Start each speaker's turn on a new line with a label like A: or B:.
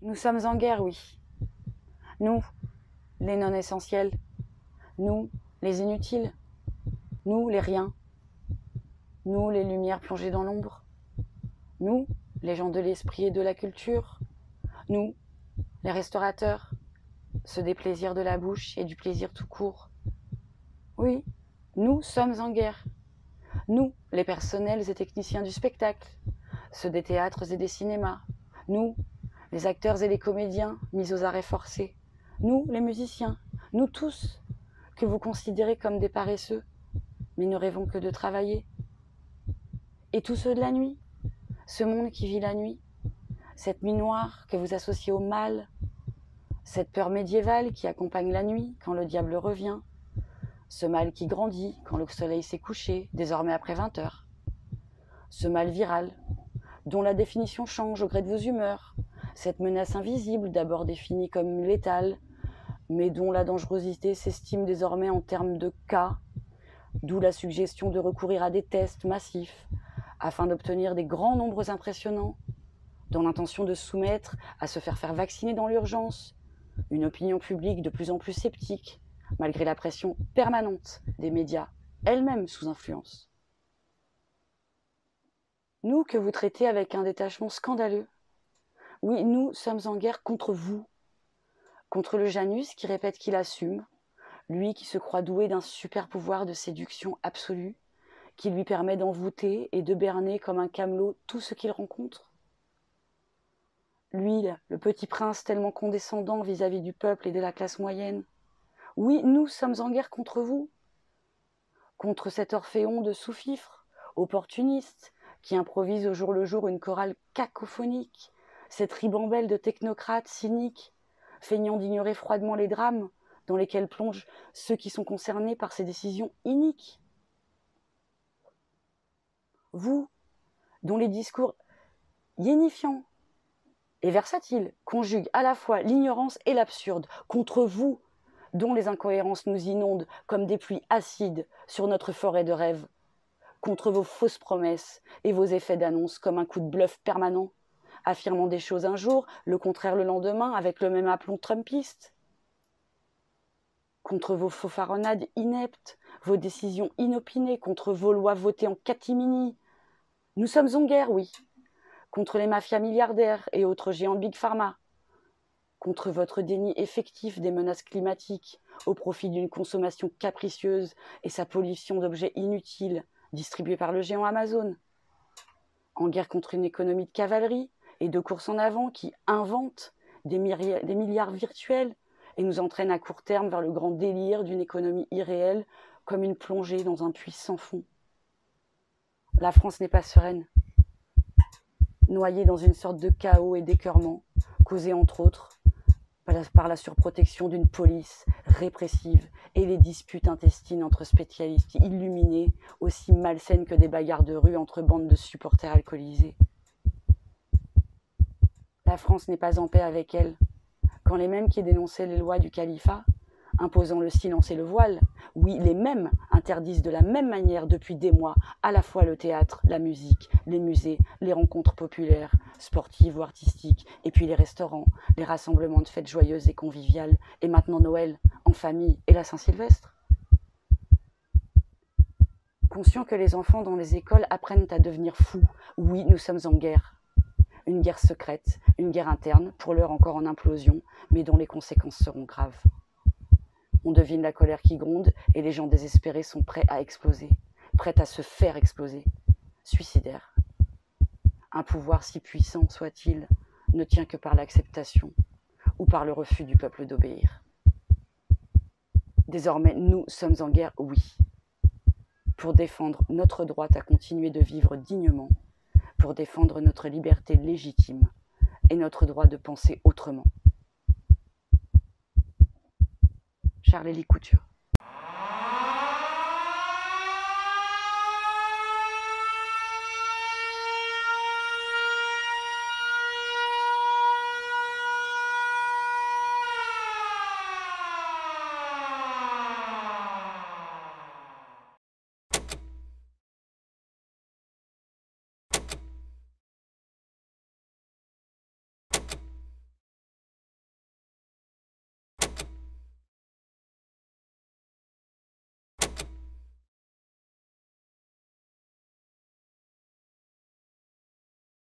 A: Nous sommes en guerre, oui. Nous, les non-essentiels. Nous, les inutiles. Nous, les riens. Nous, les lumières plongées dans l'ombre. Nous, les gens de l'esprit et de la culture. Nous, les restaurateurs, ceux des plaisirs de la bouche et du plaisir tout court. Oui, nous sommes en guerre. Nous, les personnels et techniciens du spectacle, ceux des théâtres et des cinémas. Nous, les acteurs et les comédiens mis aux arrêts forcés. Nous, les musiciens. Nous tous, que vous considérez comme des paresseux, mais ne rêvons que de travailler. Et tous ceux de la nuit, ce monde qui vit la nuit, cette nuit noire que vous associez au mal, cette peur médiévale qui accompagne la nuit quand le diable revient, ce mal qui grandit quand le soleil s'est couché, désormais après 20 heures, ce mal viral, dont la définition change au gré de vos humeurs, cette menace invisible d'abord définie comme létale, mais dont la dangerosité s'estime désormais en termes de cas, d'où la suggestion de recourir à des tests massifs afin d'obtenir des grands nombres impressionnants, dans l'intention de soumettre à se faire vacciner dans l'urgence une opinion publique de plus en plus sceptique, malgré la pression permanente des médias, elles-mêmes sous influence. Nous que vous traitez avec un détachement scandaleux, oui, nous sommes en guerre contre vous, contre le Janus qui répète qu'il assume, lui qui se croit doué d'un super pouvoir de séduction absolue, qui lui permet d'envoûter et de berner comme un camelot tout ce qu'il rencontre. Lui, le petit prince tellement condescendant vis-à-vis du peuple et de la classe moyenne. Oui, nous sommes en guerre contre vous, contre cet Orphéon de sous-fifre, opportuniste, qui improvise au jour le jour une chorale cacophonique, cette ribambelle de technocrates cyniques, feignant d'ignorer froidement les drames dans lesquels plongent ceux qui sont concernés par ces décisions iniques. Vous, dont les discours yénifiants et versatiles conjuguent à la fois l'ignorance et l'absurde, contre vous, dont les incohérences nous inondent comme des pluies acides sur notre forêt de rêves, contre vos fausses promesses et vos effets d'annonce comme un coup de bluff permanent, affirmant des choses un jour, le contraire le lendemain, avec le même aplomb trumpiste, contre vos fanfaronnades ineptes, vos décisions inopinées, contre vos lois votées en catimini. Nous sommes en guerre, oui, contre les mafias milliardaires et autres géants de Big Pharma, contre votre déni effectif des menaces climatiques au profit d'une consommation capricieuse et sa pollution d'objets inutiles distribués par le géant Amazon, en guerre contre une économie de cavalerie et de course en avant qui invente des milliards virtuels et nous entraîne à court terme vers le grand délire d'une économie irréelle comme une plongée dans un puits sans fond. La France n'est pas sereine, noyée dans une sorte de chaos et d'écœurement, causé entre autres par la surprotection d'une police répressive et les disputes intestines entre spécialistes illuminés, aussi malsaines que des bagarres de rue entre bandes de supporters alcoolisés. La France n'est pas en paix avec elle, quand les mêmes qui dénonçaient les lois du califat, imposant le silence et le voile, oui, les mêmes interdisent de la même manière depuis des mois à la fois le théâtre, la musique, les musées, les rencontres populaires, sportives ou artistiques, et puis les restaurants, les rassemblements de fêtes joyeuses et conviviales, et maintenant Noël, en famille, et la Saint-Sylvestre. Conscients que les enfants dans les écoles apprennent à devenir fous, oui, nous sommes en guerre. Une guerre secrète, une guerre interne, pour l'heure encore en implosion, mais dont les conséquences seront graves. On devine la colère qui gronde et les gens désespérés sont prêts à exploser, prêts à se faire exploser, suicidaires. Un pouvoir si puissant soit-il ne tient que par l'acceptation ou par le refus du peuple d'obéir. Désormais, nous sommes en guerre, oui, pour défendre notre droit à continuer de vivre dignement, pour défendre notre liberté légitime et notre droit de penser autrement. Charlélie Couture.